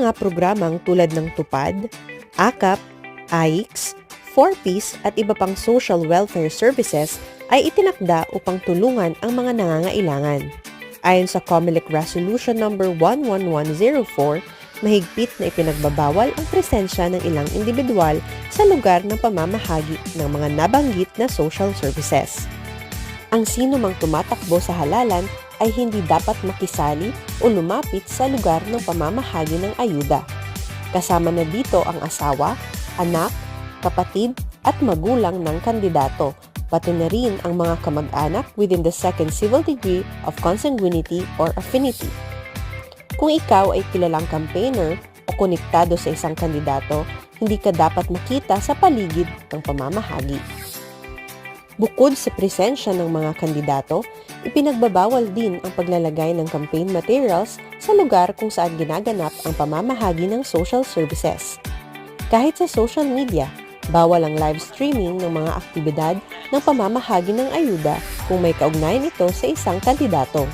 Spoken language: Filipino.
mga programang tulad ng TUPAD, AKAP, AIX, 4Ps at iba pang social welfare services ay itinakda upang tulungan ang mga nangangailangan. Ayon sa COMELEC Resolution No. 11104, mahigpit na ipinagbabawal ang presensya ng ilang individual sa lugar ng pamamahagi ng mga nabanggit na social services. Ang sino mang tumatakbo sa halalan ay hindi dapat makisali o lumapit sa lugar ng pamamahagi ng ayuda. Kasama na dito ang asawa, anak, kapatid at magulang ng kandidato, pati na rin ang mga kamag-anak within the second civil degree of consanguinity or affinity. Kung ikaw ay kilalang campaigner o konektado sa isang kandidato, hindi ka dapat makita sa paligid ng pamamahagi. Bukod sa presensya ng mga kandidato, ipinagbabawal din ang paglalagay ng campaign materials sa lugar kung saan ginaganap ang pamamahagi ng social services. Kahit sa social media, bawal ang live streaming ng mga aktibidad ng pamamahagi ng ayuda kung may kaugnayan ito sa isang kandidato.